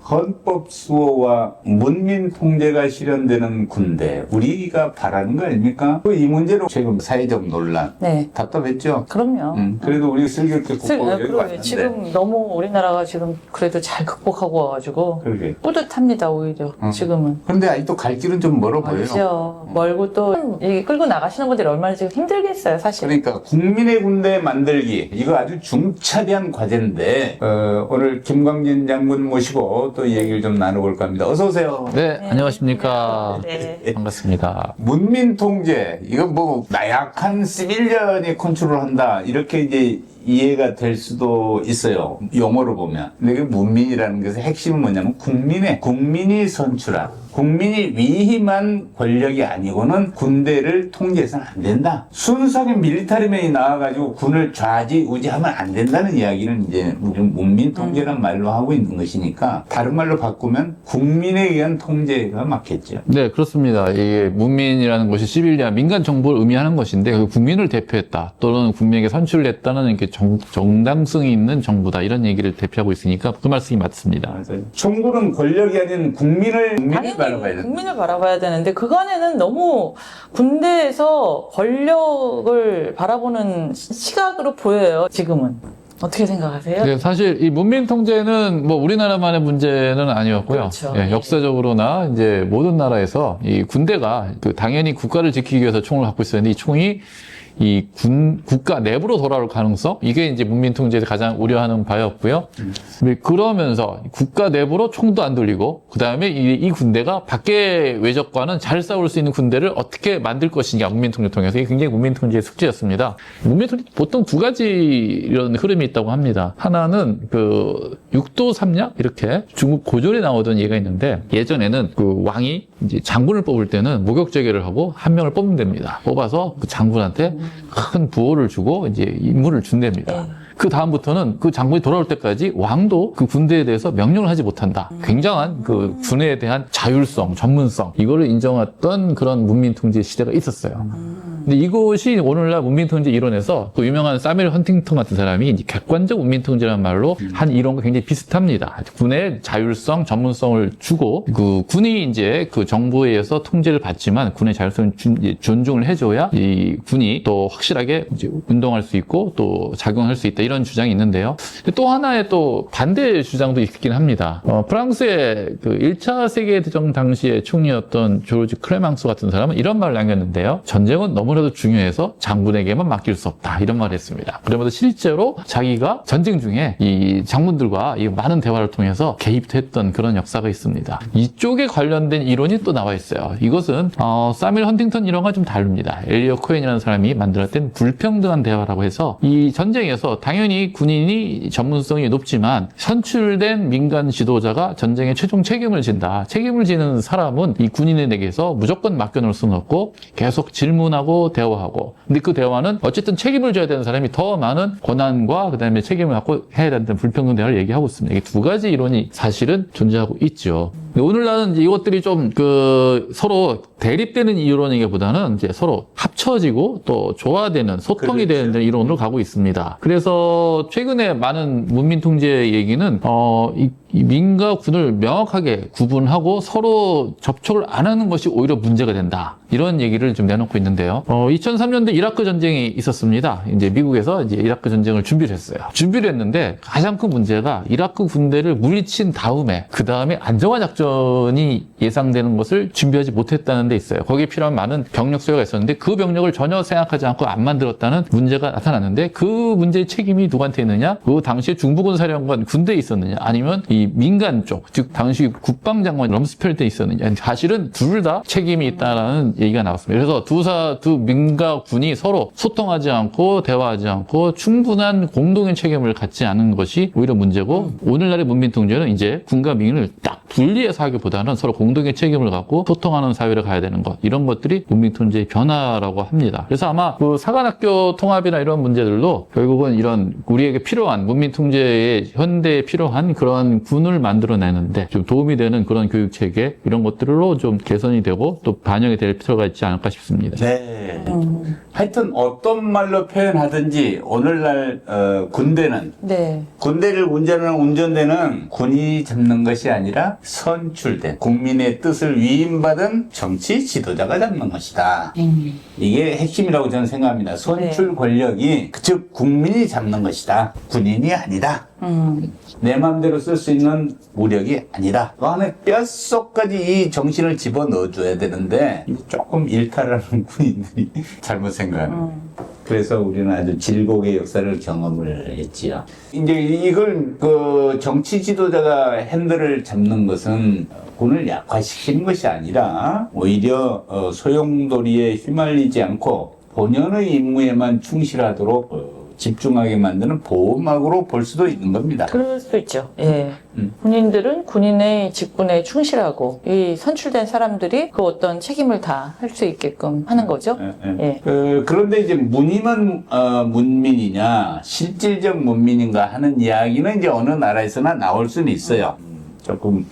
헌법 수호와 문민 통제가 실현되는 군대, 우리가 바라는 거 아닙니까? 이 문제로 최근 사회적 논란 네. 답답했죠. 그럼요. 그래도 우리 슬기롭게 극복을 그러게. 지금 너무 우리나라가 지금 그래도 잘 극복하고 와가지고 그러게. 뿌듯합니다 오히려 지금은. 근데 아직도 갈 길은 좀 멀어 보여요. 그렇죠. 멀고 또 이 끌고 나가시는 분들이 얼마나 지금 힘들겠어요 사실. 그러니까 국민의 군대 만들기, 이거 아주 중차대한 과제인데 오늘 김광진 장군 모시고 또 얘기를 좀 나눠볼까 합니다. 어서 오세요. 네, 안녕하십니까. 네. 반갑습니다. 문민 통제, 이거 뭐 나약한 시빌리언이 컨트롤한다 이렇게 이제 이해가 될 수도 있어요. 용어로 보면. 근데 그 문민이라는 것의 핵심은 뭐냐면 국민이 선출한, 국민이 위임한 권력이 아니고는 군대를 통제해서는 안 된다. 순수하게 밀리터리맨이 나와가지고 군을 좌지우지하면 안 된다는 이야기는 이제 우리 문민 통제란 말로 하고 있는 것이니까 다른 말로 바꾸면 국민에 의한 통제가 맞겠죠. 네, 그렇습니다. 이게 문민이라는 것이 시빌리안, 민간 정부를 의미하는 것인데, 그 국민을 대표했다. 또는 국민에게 선출됐다는 이렇게 정당성이 있는 정부다. 이런 얘기를 대표하고 있으니까 그 말씀이 맞습니다. 맞아요. 총구는 권력이 아닌 국민을 바라봐야 된다. 국민을 바라봐야 되는데 그간에는 너무 군대에서 권력을 바라보는 시각으로 보여요. 지금은. 어떻게 생각하세요? 네, 사실 이 문민 통제는 뭐 우리나라만의 문제는 아니었고요. 그렇죠. 예, 역사적으로나 이제 모든 나라에서 이 군대가 당연히 국가를 지키기 위해서 총을 갖고 있었는데 이 총이 이 국가 내부로 돌아올 가능성, 이게 이제 문민 통제에서 가장 우려하는 바였고요. 그러면서 국가 내부로 총도 안 돌리고, 그 다음에 이 군대가 밖의 외적과는 잘 싸울 수 있는 군대를 어떻게 만들 것이냐, 문민 통제 통해서. 이게 굉장히 문민 통제의 숙제였습니다. 문민 통제 보통 두 가지 이런 흐름이 있다고 합니다. 하나는 그 육도 삼략, 이렇게 중국 고전에 나오던 얘기가 있는데, 예전에는 그 왕이 이제 장군을 뽑을 때는 모격제계를 하고 한 명을 뽑으면 됩니다. 뽑아서 그 장군한테 큰 부호를 주고 이제 임무를 준답니다. 그 다음부터는 그 장군이 돌아올 때까지 왕도 그 군대에 대해서 명령을 하지 못한다. 굉장한 그 군에 대한 자율성, 전문성, 이거를 인정했던 그런 문민통제 시대가 있었어요. 근데 이것이 오늘날 문민통제 이론에서 그 유명한 사뮤엘 헌팅턴 같은 사람이 이제 객관적 문민통제라는 말로 한 이론과 굉장히 비슷합니다. 군의 자율성, 전문성을 주고 그 군이 이제 그 정부에 의해서 통제를 받지만 군의 자율성을 존중을 해줘야 이 군이 또 확실하게 이제 운동할 수 있고 또 작용할 수 있다. 이런 주장이 있는데요. 또 하나의 또 반대 주장도 있긴 합니다. 프랑스의 그 1차 세계대전 당시의 총리였던 조르지 크레망소 같은 사람은 이런 말을 남겼는데요. 전쟁은 너무나도 중요해서 장군에게만 맡길 수 없다. 이런 말을 했습니다. 그러면서 실제로 자기가 전쟁 중에 이 장군들과 이 많은 대화를 통해서 개입했던 그런 역사가 있습니다. 이쪽에 관련된 이론이 또 나와 있어요. 이것은 사뮤엘 헌팅턴 이론과 좀 다릅니다. 엘리엇 코엔이라는 사람이 만들었던 불평등한 대화라고 해서 이 전쟁에서 당연히 군인이 전문성이 높지만 선출된 민간 지도자가 전쟁에 최종 책임을 진다. 책임을 지는 사람은 이 군인에게서 무조건 맡겨놓을 수는 없고 계속 질문하고 대화하고. 근데 그 대화는 어쨌든 책임을 져야 되는 사람이 더 많은 권한과 그다음에 책임을 갖고 해야 된다는 불평등 대화를 얘기하고 있습니다. 이게 두 가지 이론이 사실은 존재하고 있죠. 오늘날은 이것들이 좀 서로 대립되는 이론이기보다는 이제 서로 합쳐지고 또 조화되는 소통이 그렇죠. 되는 이론으로 가고 있습니다. 그래서 최근에 많은 문민 통제 얘기는 이 민과 군을 명확하게 구분하고 서로 접촉을 안 하는 것이 오히려 문제가 된다. 이런 얘기를 좀 내놓고 있는데요. 2003년도 이라크 전쟁이 있었습니다. 이제 미국에서 이제 이라크 전쟁을 준비를 했어요. 준비를 했는데 가장 큰 문제가 이라크 군대를 물리친 다음에 그 다음에 안정화 작전이 예상되는 것을 준비하지 못했다는 데 있어요. 거기에 필요한 많은 병력 소요가 있었는데 그 병력을 전혀 생각하지 않고 안 만들었다는 문제가 나타났는데 그 문제의 책임이 누구한테 있느냐? 그 당시에 중부군 사령관 군대에 있었느냐? 아니면 이 민간 쪽, 즉 당시 국방장관 럼스펠드에 있었느냐? 사실은 둘 다 책임이 있다라는 얘기가 나왔습니다. 그래서 두 민과 군이 서로 소통하지 않고 대화하지 않고 충분한 공동의 책임을 갖지 않은 것이 오히려 문제고 오늘날의 문민통제는 이제 군과 민을 딱 분리해서 회피해서 하기보다는 서로 공동의 책임을 갖고 소통하는 사회를 가야 되는 것, 이런 것들이 문민통제의 변화라고 합니다. 그래서 아마 그 사관학교 통합이나 이런 문제들도 결국은 이런 우리에게 필요한 문민통제의 현대에 필요한 그런 군을 만들어내는데 좀 도움이 되는 그런 교육체계 이런 것들로 좀 개선이 되고 또 반영이 될 필요가 있지 않을까 싶습니다. 네. 하여튼 어떤 말로 표현하든지 오늘날 군대는 네. 군대를 운전하는 운전대는 군이 잡는 것이 아니라 선출된 국민의 뜻을 위임받은 정치 지도자가 잡는 것이다. 이게 핵심이라고 저는 생각합니다. 선출 권력이 즉 국민이 잡는 것이다. 군인이 아니다. 내 마음대로 쓸 수 있는 무력이 아니다. 그 안에 뼛속까지 이 정신을 집어넣어줘야 되는데 조금 일탈하는 군인들이 잘못 생각하는 그래서 우리는 아주 질곡의 역사를 경험을 했지요. 이제 이걸 그 정치 지도자가 핸들을 잡는 것은 군을 약화시키는 것이 아니라 오히려 소용돌이에 휘말리지 않고 본연의 임무에만 충실하도록 집중하게 만드는 보호막으로 볼 수도 있는 겁니다. 그럴 수도 있죠. 예. 군인들은 군인의 직분에 충실하고 이 선출된 사람들이 그 어떤 책임을 다 할 수 있게끔 하는 거죠. 예. 그런데 이제 문임은 문민이냐 실질적 문민인가 하는 이야기는 이제 어느 나라에서나 나올 수는 있어요. 조금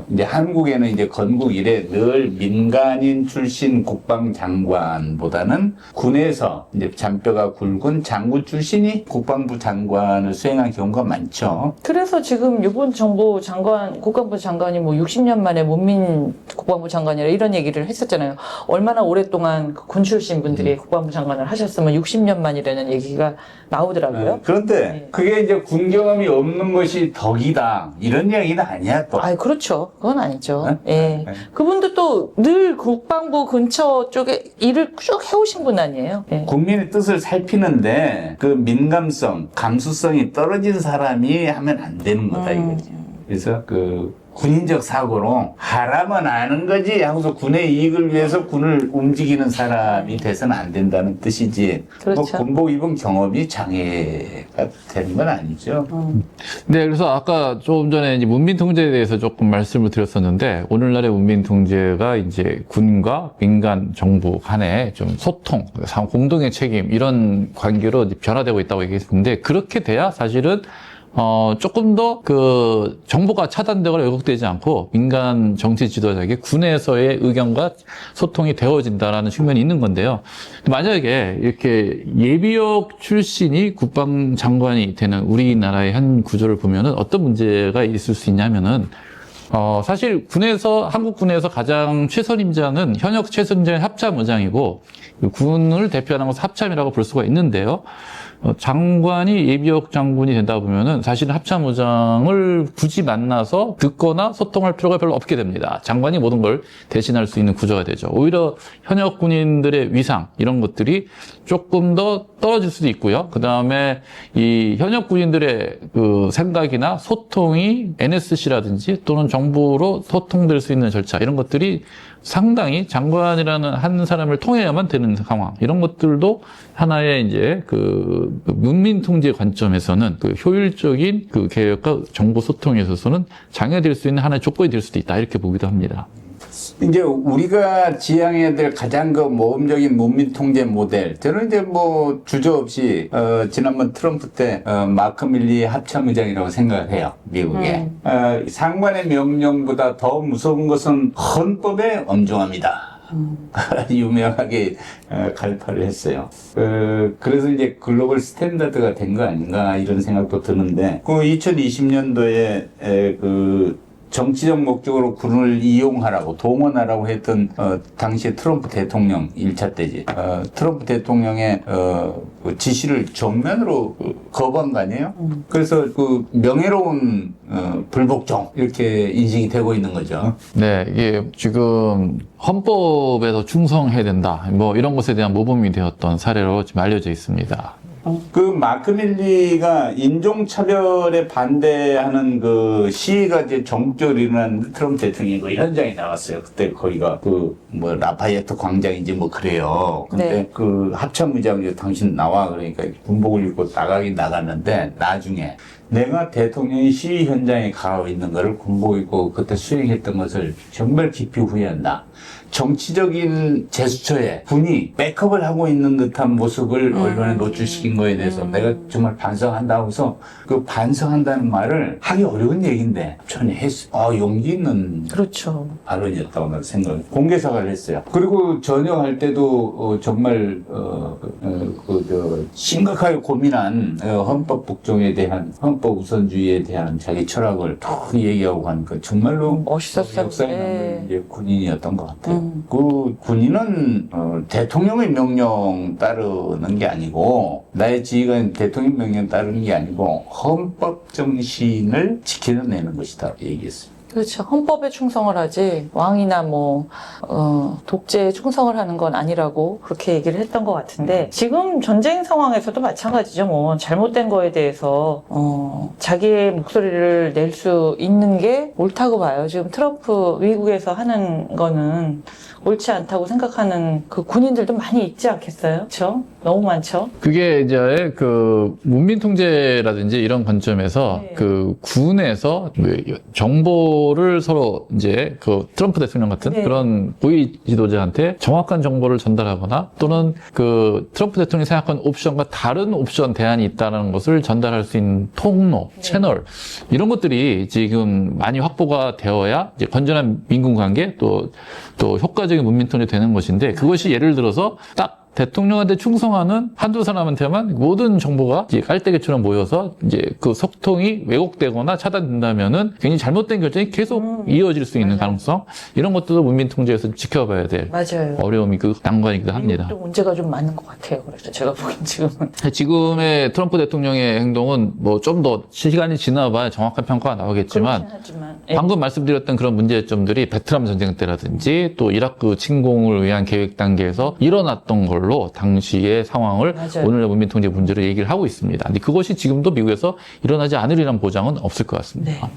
이제 한국에는 이제 건국 이래 늘 민간인 출신 국방장관보다는 군에서 이제 잔뼈가 굵은 장군 출신이 국방부 장관을 수행한 경우가 많죠. 그래서 지금 이번 정부 장관, 국방부 장관이 뭐 60년 만에 문민 국방부 장관이라 이런 얘기를 했었잖아요. 얼마나 오랫동안 군 출신 분들이 국방부 장관을 하셨으면 60년 만이라는 얘기가 나오더라고요. 그런데 그게 이제 군 경험이 없는 것이 덕이다. 이런 이야기는 아니야, 또. 아, 그렇죠. 그건 아니죠. 예. 그분도 또 늘 국방부 근처 쪽에 일을 쭉 해오신 분 아니에요. 예. 국민의 뜻을 살피는데 그 민감성, 감수성이 떨어진 사람이 하면 안 되는 거다 이거죠. 그래서 그 군인적 사고로 하라면 아는 거지 하고서 군의 이익을 위해서 군을 움직이는 사람이 돼서는 안 된다는 뜻이지. 그렇죠. 뭐 군복 입은 경험이 장애가 되는 건 아니죠. 네, 그래서 아까 조금 전에 이제 문민통제에 대해서 조금 말씀을 드렸었는데, 오늘날의 문민통제가 이제 군과 민간 정부 간의 좀 소통, 공동의 책임, 이런 관계로 이제 변화되고 있다고 얘기했는데, 그렇게 돼야 사실은 조금 더 그 정보가 차단되거나 왜곡되지 않고 민간 정치 지도자에게 군에서의 의견과 소통이 되어진다라는 측면이 있는 건데요. 만약에 이렇게 예비역 출신이 국방장관이 되는 우리나라의 현 구조를 보면은 어떤 문제가 있을 수 있냐면은 사실 군에서, 한국 군에서 가장 최선임자는 현역 최선임자는 합참의장이고, 군을 대표하는 것은 합참이라고 볼 수가 있는데요. 장관이 예비역 장군이 된다 보면은 사실은 합참의장을 굳이 만나서 듣거나 소통할 필요가 별로 없게 됩니다. 장관이 모든 걸 대신할 수 있는 구조가 되죠. 오히려 현역 군인들의 위상, 이런 것들이 조금 더 떨어질 수도 있고요. 그 다음에 이 현역 군인들의 그 생각이나 소통이 NSC라든지 또는 정부로 소통될 수 있는 절차, 이런 것들이 상당히 장관이라는 한 사람을 통해야만 되는 상황, 이런 것들도 하나의 이제 그 문민 통제 관점에서는 그 효율적인 그 개혁과 정보 소통에 있어서는 장애될 수 있는 하나의 조건이 될 수도 있다, 이렇게 보기도 합니다. 이제 우리가 지향해야 될 가장 그 모범적인 문민 통제 모델. 저는 이제 뭐 주저없이 지난번 트럼프 때 마크 밀리 합참의장이라고 생각해요. 미국에. 상관의 명령보다 더 무서운 것은 헌법의 엄중합니다. 유명하게 갈파를 했어요. 그래서 이제 글로벌 스탠다드가 된 거 아닌가 이런 생각도 드는데, 그 2020년도에 그 정치적 목적으로 군을 이용하라고, 동원하라고 했던, 당시에 트럼프 대통령, 1차 때지. 트럼프 대통령의, 그 지시를 정면으로 거부한 거 아니에요? 그래서 그 명예로운, 불복종, 이렇게 인식이 되고 있는 거죠. 네, 이게 지금 헌법에서 충성해야 된다, 뭐 이런 것에 대한 모범이 되었던 사례로 지금 알려져 있습니다. 그 마크 밀리가 인종차별에 반대하는 그 시위가 이제 전국적으로 일어났는데 트럼프 대통령이 그 현장에 나왔어요. 그때 거기가 그 뭐 라파예트 광장인지 뭐 그래요. 근데 네. 그 합참의장이 당신 나와 그러니까 군복을 입고 나가긴 나갔는데 나중에 내가 대통령이 시위 현장에 가 있는 것을 군복이고 그때 수행했던 것을 정말 깊이 후회한다. 정치적인 제스처에 군이 백업을 하고 있는 듯한 모습을 언론에 노출시킨 거에 대해서 내가 정말 반성한다고 해서 그 반성한다는 말을 하기 어려운 얘기인데 전혀 했어. 용기 있는 그렇죠. 발언이었다고 나는 생각을 공개 사과를 했어요. 그리고 전역할 때도 정말 심각하게 고민한 헌법 복종에 대한 헌법 우선주의에 대한 자기 철학을 툭 얘기하고 간 그 정말로 멋있었어요. 역사에 남는 네. 이제 군인이었던 것 같아요. 그 군인은 대통령의 명령 따르는 게 아니고 나의 지휘관 대통령 명령 따르는 게 아니고 헌법 정신을 지켜내는 것이다 얘기했어요. 그렇죠. 헌법에 충성을 하지 왕이나 독재에 충성을 하는 건 아니라고 그렇게 얘기를 했던 것 같은데 지금 전쟁 상황에서도 마찬가지죠. 뭐 잘못된 거에 대해서 자기의 목소리를 낼 수 있는 게 옳다고 봐요. 지금 트럼프 미국에서 하는 거는 옳지 않다고 생각하는 그 군인들도 많이 있지 않겠어요? 그렇죠? 너무 많죠. 그게 이제 그 문민 통제라든지 이런 관점에서 네. 그 군에서 정보를 서로 이제 그 트럼프 대통령 같은 네. 그런 고위 지도자한테 정확한 정보를 전달하거나 또는 그 트럼프 대통령이 생각한 옵션과 다른 옵션 대안이 있다는 것을 전달할 수 있는 통로, 네. 채널 이런 것들이 지금 많이 확보가 되어야 이제 건전한 민군 관계 또 효과적인 문민 통제 되는 것인데 그것이 예를 들어서 딱 대통령한테 충성하는 한두 사람한테만 모든 정보가 이제 깔때기처럼 모여서 이제 그 소통이 왜곡되거나 차단된다면은 굉장히 잘못된 결정이 계속 이어질 수 있는 맞아요. 가능성 이런 것들도 문민 통제에서 지켜봐야 될 맞아요. 어려움이 그 난관이기도 합니다. 좀 문제가 좀 많은 것 같아요. 그래서 제가 보기엔 지금은. 지금의 트럼프 대통령의 행동은 뭐 좀 더 시간이 지나봐야 정확한 평가가 나오겠지만 그렇긴 하지만. 예. 방금 말씀드렸던 그런 문제점들이 베트남 전쟁 때라든지 또 이라크 침공을 위한 계획 단계에서 일어났던 걸로 당시의 상황을 맞아요. 오늘날 문민 통제 문제로 얘기를 하고 있습니다. 근데 그것이 지금도 미국에서 일어나지 않으리란 보장은 없을 것 같습니다. 네.